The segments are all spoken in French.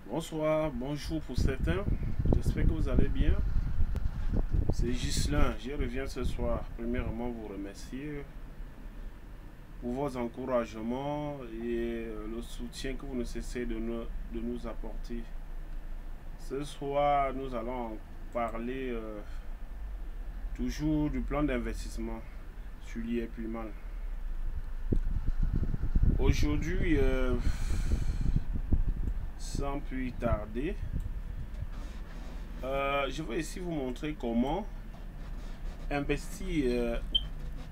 Bonsoir, bonjour pour certains. J'espère que vous allez bien. C'est Ghislain. Je reviens ce soir. Premièrement, vous remercier pour vos encouragements et le soutien que vous ne cessez de nous apporter. Ce soir, nous allons parler toujours du plan d'investissement sur l'IEPUMAN. Aujourd'hui, sans plus tarder, je vais ici vous montrer comment investir,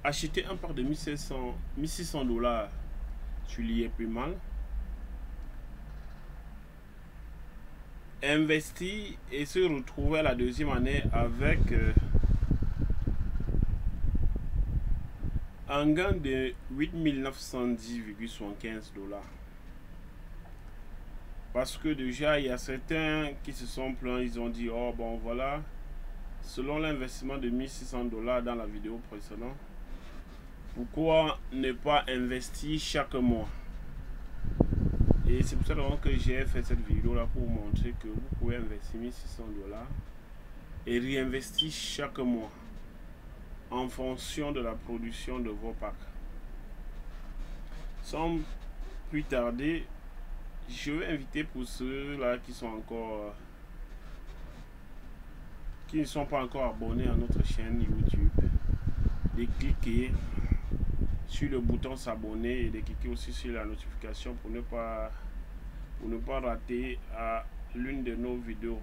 acheter un part de 1600 dollars sur l'IEPUMAN, investir et se retrouver à la deuxième année avec un gain de 8910,75 dollars. Parce que déjà, il y a certains qui se sont plaints, ils ont dit, oh bon voilà, selon l'investissement de 1600 dollars dans la vidéo précédente, pourquoi ne pas investir chaque mois? Et c'est pour ça que j'ai fait cette vidéo là pour vous montrer que vous pouvez investir 1600 dollars et réinvestir chaque mois en fonction de la production de vos packs. Sans plus tarder, je vais inviter pour ceux-là qui sont encore qui ne sont pas encore abonnés à notre chaîne YouTube, de cliquer sur le bouton s'abonner et de cliquer aussi sur la notification pour ne pas rater l'une de nos vidéos.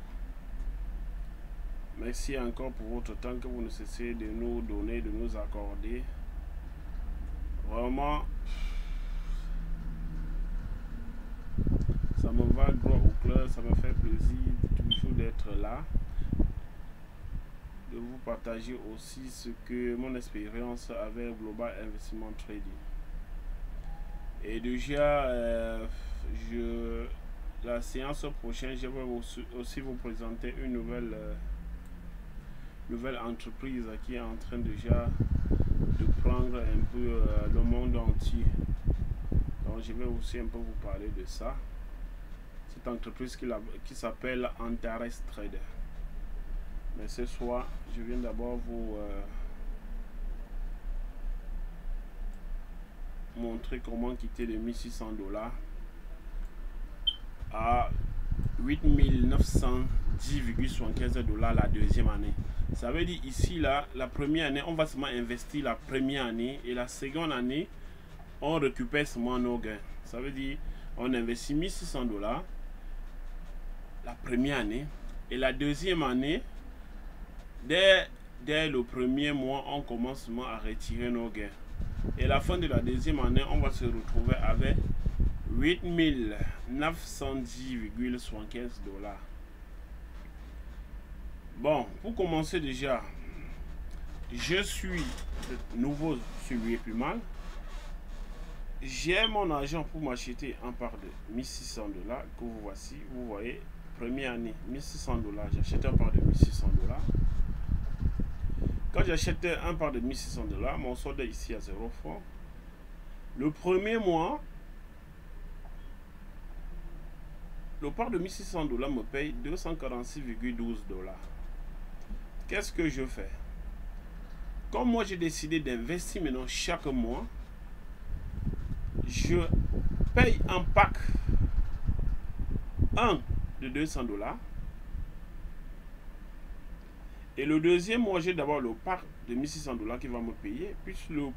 Merci encore pour votre temps que vous ne cessez de nous donner, de nous accorder. Vraiment, ça me va droit au cœur, ça me fait plaisir toujours d'être là, de vous partager aussi ce que mon expérience avec Global Investment Trading. Et déjà, la séance prochaine, je vais aussi vous présenter une nouvelle entreprise qui est en train déjà de prendre un peu le monde entier. Donc je vais aussi un peu vous parler de ça. Cette entreprise qui s'appelle Antares Trader. Mais ce soir, je viens d'abord vous montrer comment quitter les 1600 dollars à 8910,75 dollars la deuxième année. Ça veut dire ici là, la première année, on va seulement investir la première année et la seconde année, on récupère seulement nos gains. Ça veut dire on investit 1600 dollars la première année et la deuxième année, dès le premier mois, on commence seulement à retirer nos gains. Et à la fin de la deuxième année, on va se retrouver avec 8910,75 dollars. Bon, pour commencer déjà, je suis nouveau sur l'IEPUMAN. J'ai mon argent pour m'acheter un part de 1600 dollars que vous voici. Vous voyez, première année, 1600 dollars. J'achète un part de 1600 dollars. Quand j'achète un part de 1600 dollars, mon solde est ici à 0 francs. Le premier mois, le part de 1600 dollars me paye 246,12 dollars. Qu'est-ce que je fais? Comme moi j'ai décidé d'investir maintenant chaque mois, je paye un pack, un de 200 dollars. Et le deuxième mois, j'ai d'abord le pack de 1600 dollars qui va me payer, puis le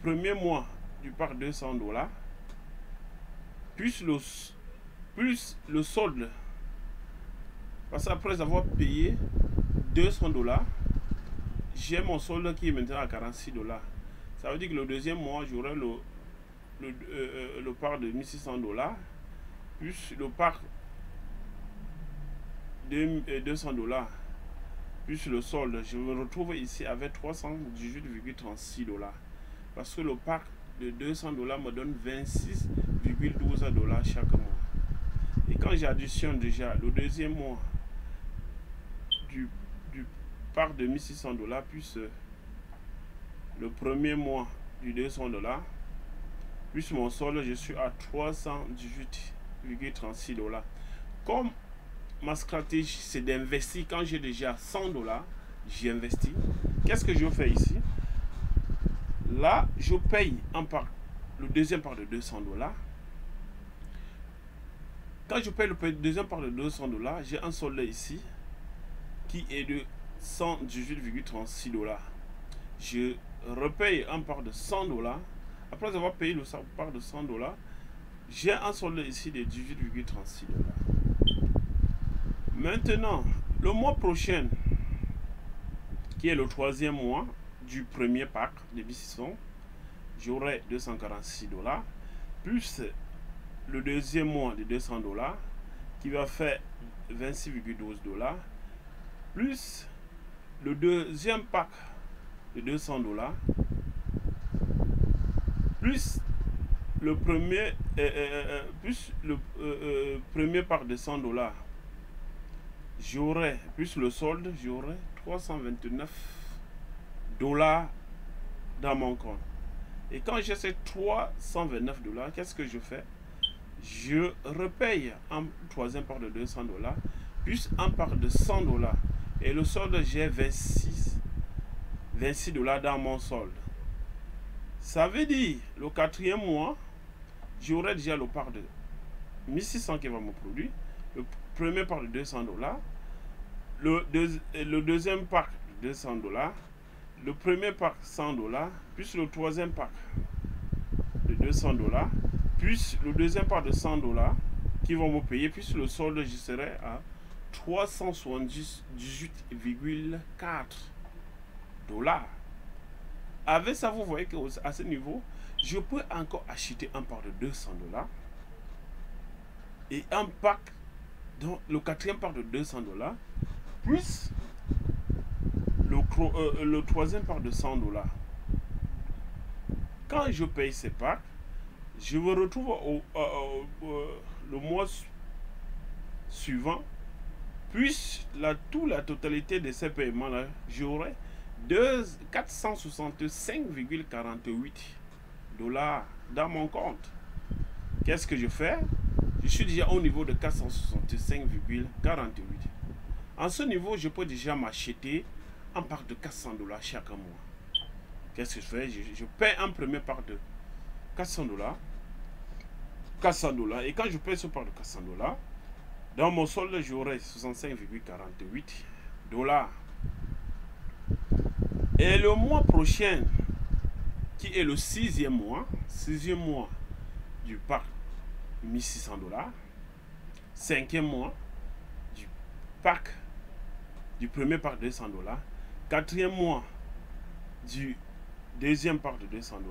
premier mois du pack 200 dollars, plus le solde. Parce qu'après avoir payé 200 dollars, j'ai mon solde qui est maintenant à 46 dollars. Ça veut dire que le deuxième mois, j'aurai le pack de 1600 dollars, plus le pack de 200 dollars, plus le solde. Je me retrouve ici avec 318,36 dollars. Parce que le pack de 200 dollars me donne 26,12 dollars chaque mois. Et quand j'additionne déjà le deuxième mois du pack de 1600 dollars plus le premier mois du 200 dollars, plus mon solde, je suis à 318,36 $. Comme ma stratégie, c'est d'investir quand j'ai déjà 100 $, j'y investis. Qu'est-ce que je fais ici? Là, je paye le deuxième part de 200 $. Quand je paye le deuxième part de 200 $, j'ai un solde ici qui est de 118,36 $. Je repaye un part de 100 $. Après avoir payé le part de 100 $, j'ai un solde ici de 18,36 $. Maintenant, le mois prochain, qui est le troisième mois du premier pack de 1600, j'aurai 246 $, plus le deuxième mois de 200 $, qui va faire 26,12 $, plus le deuxième pack de 200 $, plus le premier pack de 100 $, j'aurai, plus le solde, j'aurai 329 $ dans mon compte. Et quand j'ai ces 329 $, qu'est-ce que je fais? Je repaye un troisième part de 200 $, plus un part de 100 $. Et le solde, j'ai 26 $, dans mon solde. Ça veut dire, le quatrième mois, j'aurai déjà le part de 1600 qui va me produire. Le premier part de 200 $, le deuxième pack de 200 $, le premier pack 100 $, plus le troisième pack de 200 $, plus le deuxième pack de 100 $ qui vont me payer, plus le solde, je serai à 378,4 $. Avec ça, vous voyez qu'à ce niveau, je peux encore acheter un pack de 200 $, et un pack, donc le quatrième pack de 200 $, plus le troisième pack de 100 $. Quand je paye ces packs, je me retrouve le mois suivant, puis la totalité de ces paiements là, j'aurai 465,48 $ dans mon compte. Qu'est-ce que je fais? Je suis déjà au niveau de 465,48. En ce niveau, je peux déjà m'acheter un pack de 400 $ chaque mois. Qu'est-ce que je fais? Je paie un premier pack de 400 $. Et quand je paye ce pack de 400 $, dans mon solde, j'aurai 65,48 $. Et le mois prochain, qui est le sixième mois du pack 1600 $, cinquième mois du pack du premier pack de 200 $, quatrième mois du deuxième pack de 200 $,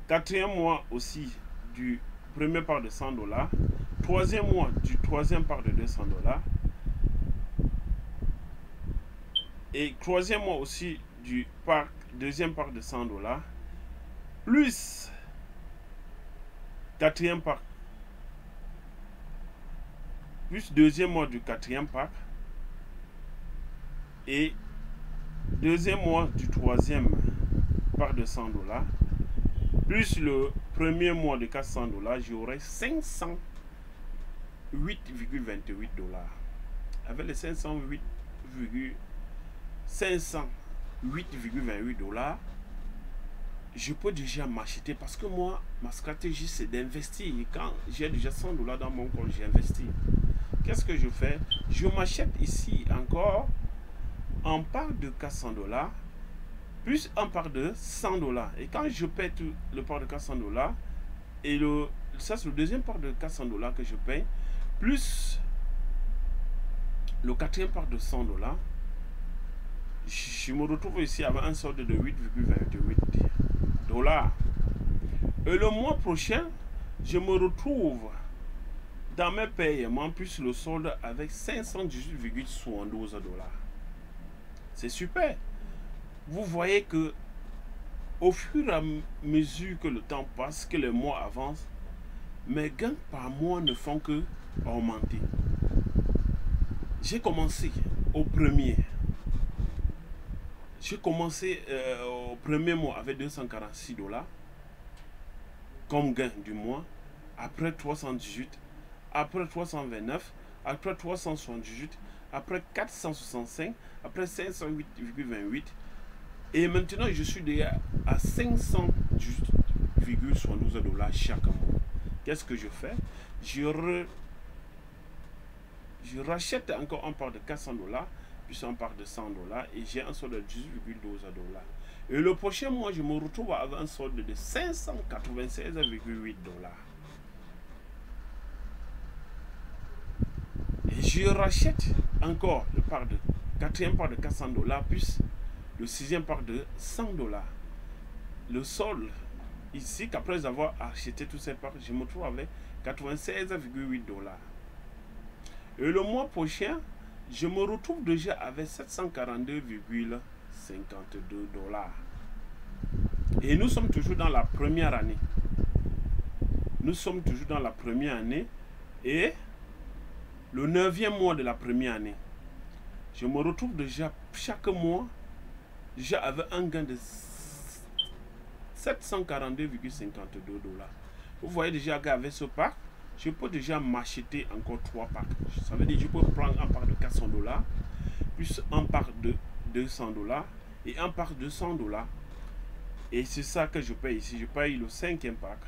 quatrième mois aussi du premier pack de 100 $, troisième mois du troisième pack de 200 $, et troisième mois aussi du deuxième pack de 100 $, plus quatrième pack, plus deuxième mois du quatrième pack, et deuxième mois du troisième pack de 100 $, plus le premier mois de 400 $, j'aurai 508,28 $. Avec les 508,28 $, je peux déjà m'acheter, parce que moi, ma stratégie, c'est d'investir. Et quand j'ai déjà 100 $ dans mon compte, j'investis. Qu'est-ce que je fais? Je m'achète ici encore un pack de 400 $, plus un pack de 100 $. Et quand je paie tout le pack de 400 $, et ça c'est le deuxième pack de 400 $ que je paye, plus le quatrième pack de 100 $, je me retrouve ici avec un solde de 8,28 $. Et le mois prochain, je me retrouve dans mes paiements, plus le solde avec 518,72 $. C'est super. Vous voyez que au fur et à mesure que le temps passe, que les mois avancent, mes gains par mois ne font que augmenter. J'ai commencé au premier. J'ai commencé au premier mois avec 246 $. comme gain du mois, après 318, après 329, après 378, après 465, après 508,28. Et maintenant, je suis déjà à 508,72 dollars chaque mois. Qu'est-ce que je fais? Je rachète encore un part de 400 dollars, puis un part de 100 dollars, et j'ai un solde de 18,12 dollars. Et le prochain mois, je me retrouve avec un solde de 596,8 dollars. Et je rachète encore le part de quatrième part de 400 dollars, plus le sixième part de 100 dollars. Le solde ici, qu'après avoir acheté toutes ces parts, je me trouve avec 96,8 dollars. Et le mois prochain, je me retrouve déjà avec 742,52 dollars. Et nous sommes toujours dans la première année. Nous sommes toujours dans la première année et le 9e mois de la première année. Je me retrouve déjà chaque mois déjà avec un gain de 742,52 dollars. Vous voyez déjà qu'avec ce pack, je peux déjà m'acheter encore 3 packs. Ça veut dire que je peux prendre un pack de 400 dollars, plus un pack de 200 dollars et un pack de 100 dollars. Et c'est ça que je paye ici. Je paye le 5e pack.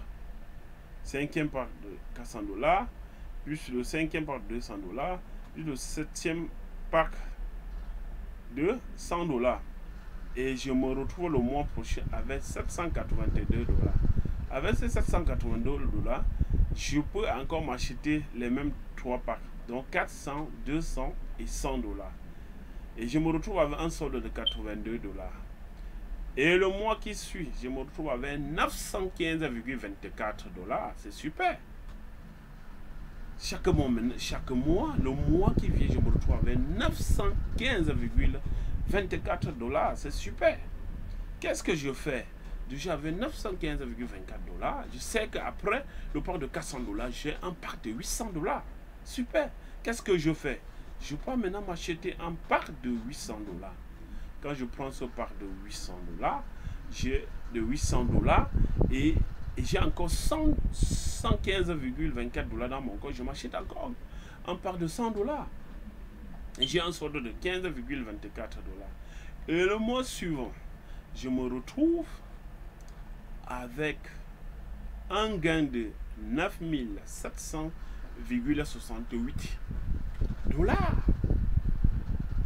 5e pack de 400 dollars, plus le 5e pack de 200 dollars, plus le 7e pack de 100 dollars. Et je me retrouve le mois prochain avec 782 dollars. Avec ces 782 dollars, je peux encore m'acheter les mêmes 3 packs. Donc 400, 200 et 100 dollars. Et je me retrouve avec un solde de 82 dollars. Et le mois qui suit, je me retrouve avec 915,24 dollars. C'est super. Chaque mois, le mois qui vient, je me retrouve avec 915,24 dollars. C'est super. Qu'est-ce que je fais? Déjà avec 915,24 dollars, je sais qu'après le pack de 400 dollars, j'ai un pack de 800 dollars. Super. Qu'est-ce que je fais? Je peux maintenant m'acheter un pack de 800 dollars. Quand je prends ce pack de 800 dollars, j'ai de 800 dollars et j'ai encore 115,24 dollars dans mon compte. Je m'achète encore un pack de 100 dollars. Et j'ai un solde de 15,24 dollars. Et le mois suivant, je me retrouve avec un gain de 9700,68 dollars.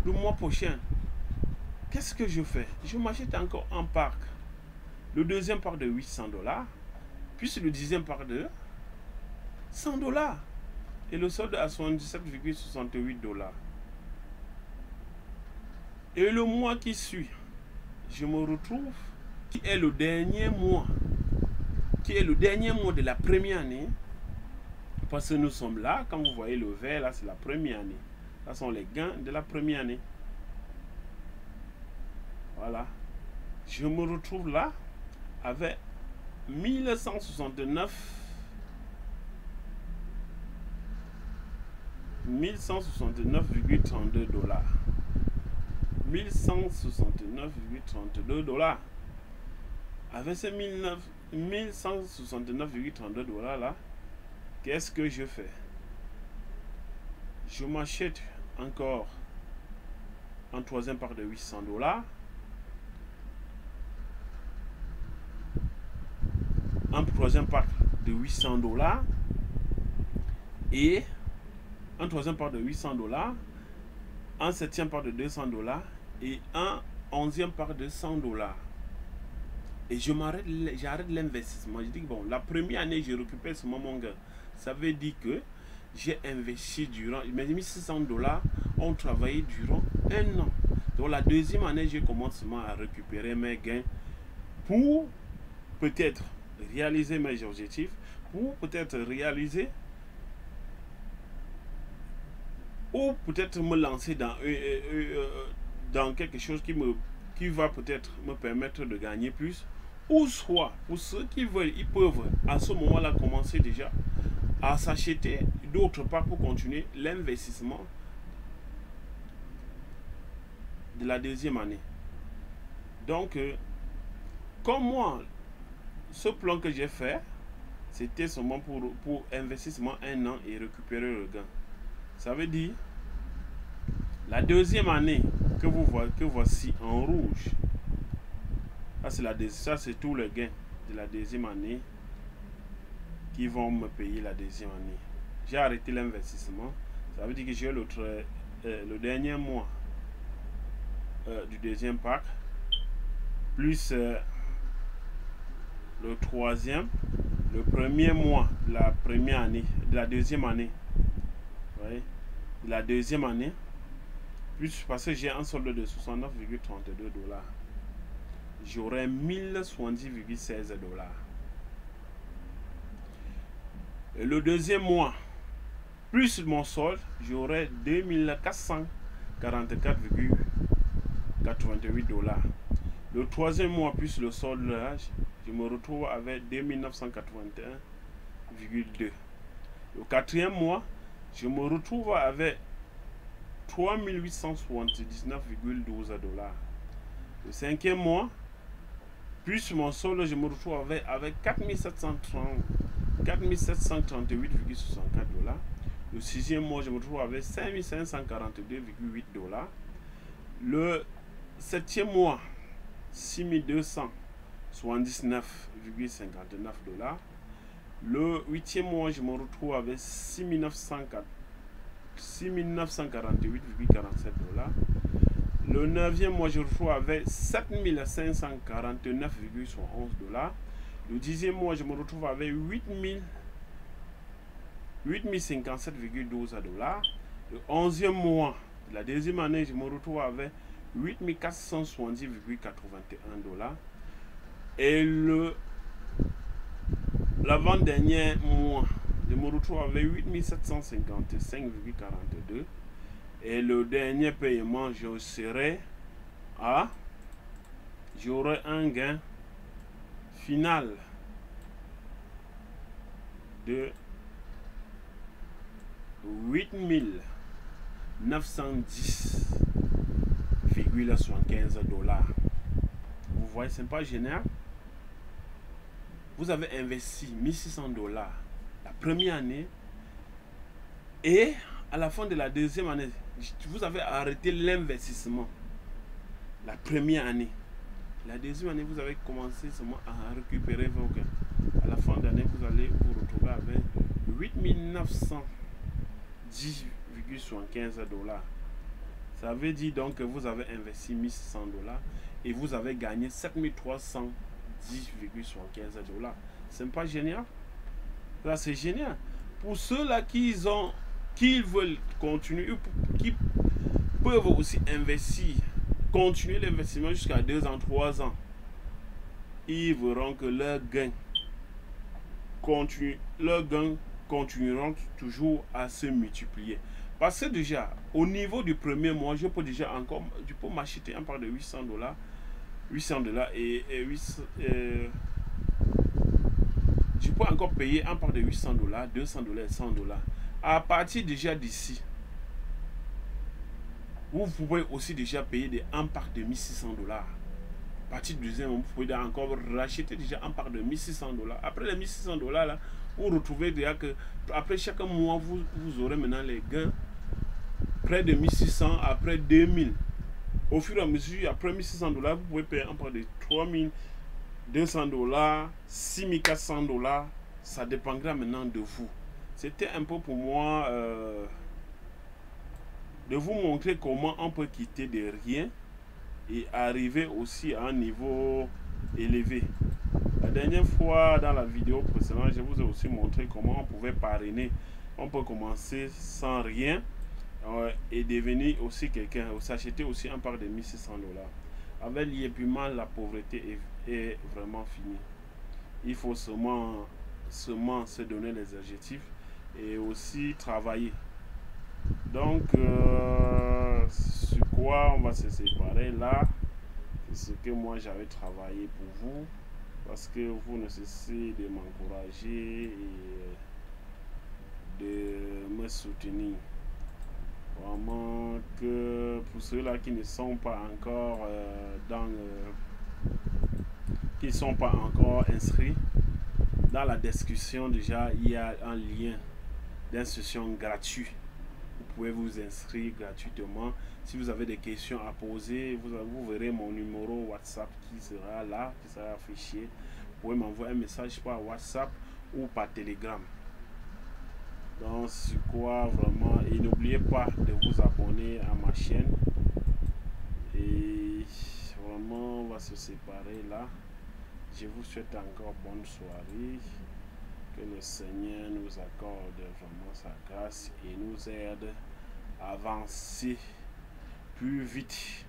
Le mois prochain, qu'est-ce que je fais? Je m'achète encore un pack. Le deuxième pack de 800 dollars, puis le 10e pack de 100 dollars. Et le solde à 77,68 dollars. Et le mois qui suit, je me retrouve, qui est le dernier mois de la première année, parce que nous sommes là, quand vous voyez le vert, là c'est la première année. Ce sont les gains de la première année. Voilà. Je me retrouve là avec 1169,32 dollars. 1169,32 dollars. Avec ces 1169,32 dollars là, qu'est-ce que je fais? Je m'achète encore un troisième pack de 800 dollars. Un troisième pack de 800 dollars. Et un troisième pack de 800 dollars. Un septième pack de 200 dollars. Et un 11e pack de 100 dollars. Et j'arrête l'investissement. Je dis que bon, la première année, je récupère seulement mon gain. Ça veut dire que j'ai investi durant, mes 1600 dollars ont travaillé durant un an. Donc la deuxième année, je commence à récupérer mes gains pour peut-être réaliser mes objectifs, pour peut-être réaliser ou peut-être me lancer dans quelque chose qui va peut-être me permettre de gagner plus. Ou soit, pour ceux qui veulent, ils peuvent à ce moment-là commencer déjà à s'acheter d'autres parts pour continuer l'investissement de la deuxième année. Donc, comme moi, ce plan que j'ai fait, C'était seulement pour investir seulement 1 an et récupérer le gain. Ça veut dire, la deuxième année que voici en rouge, ça c'est tout le gain de la deuxième année qui vont me payer la deuxième année. J'ai arrêté l'investissement. Ça veut dire que j'ai le dernier mois du deuxième pack, plus le troisième, le premier mois de la première année, de la deuxième année. Vous voyez, de la deuxième année, plus parce que j'ai un solde de 69,32 $. J'aurai 1070,16 $. Et le deuxième mois, plus mon solde, j'aurai 2444,88 $. Le troisième mois, plus le solde, là, je me retrouve avec 2981,2 $. Le quatrième mois, je me retrouve avec 3879,12 $. Le cinquième mois, plus mon solde, je me retrouve avec 4738,64 $. Le sixième mois, je me retrouve avec 5542,8 $. Le septième mois, 6279,59 $. Le huitième mois, je me retrouve avec 6948,47 $. Le neuvième mois, je me retrouve avec 7549,71 $. Le dixième mois, je me retrouve avec 8057,12 $. Le onzième mois de la deuxième année, je me retrouve avec 8470,81 $. Et l'avant-dernier mois, je me retrouve avec 8755,42 $. Et le dernier paiement, j'aurai un gain final de 8910,75 $. Vous voyez, c'est pas génial. Vous avez investi 1600 $ la première année et à la fin de la deuxième année, vous avez arrêté l'investissement la première année. La deuxième année, vous avez commencé seulement à récupérer vos gains. À la fin de l'année, vous allez vous retrouver avec 8910,75 $. Ça veut dire donc que vous avez investi 1600 $ et vous avez gagné 7310,75 $. C'est pas génial? Là, c'est génial. Pour ceux-là qui veulent continuer, qui peuvent aussi investir, continuer l'investissement jusqu'à 2 ans, 3 ans, ils verront que leurs gains continueront toujours à se multiplier. Parce que déjà, au niveau du premier mois, je peux m'acheter un pack de 800 $, 800 $ et je peux encore payer un pack de 800 $, 200 $ et 100 $. À partir déjà d'ici, vous pouvez aussi déjà payer un pack de 1600 $. À partir du deuxième, vous pouvez encore racheter déjà un pack de 1600 $. Après les 1600 $ là, vous retrouvez déjà que après chaque mois, vous aurez maintenant les gains près de 1600, après 2000. Au fur et à mesure, après 1600 $, vous pouvez payer un pack de 3200 $, 6400 $. Ça dépendra maintenant de vous. C'était un peu pour moi de vous montrer comment on peut quitter de rien et arriver aussi à un niveau élevé. La dernière fois, dans la vidéo précédente, je vous ai aussi montré comment on pouvait parrainer. On peut commencer sans rien et devenir aussi quelqu'un, s'acheter aussi un pack de 1600 $. Avec l'épuisement, la pauvreté est vraiment finie. Il faut seulement se donner les adjectifs et aussi travailler. Donc, sur quoi on va se séparer là, c'est ce que moi j'avais travaillé pour vous, parce que vous ne cessez de m'encourager et de me soutenir. Vraiment que pour ceux-là qui ne sont pas encore qui ne sont pas encore inscrits, Dans la description, déjà, il y a un lien d'inscription gratuit. Vous pouvez vous inscrire gratuitement. Si vous avez des questions à poser, vous verrez mon numéro WhatsApp qui sera là, qui sera affiché. Vous pouvez m'envoyer un message par WhatsApp ou par Telegram. Donc, c'est quoi vraiment. Et n'oubliez pas de vous abonner à ma chaîne. Et vraiment, on va se séparer là. Je vous souhaite encore bonne soirée. Que le Seigneur nous accorde vraiment sa grâce et nous aide à avancer plus vite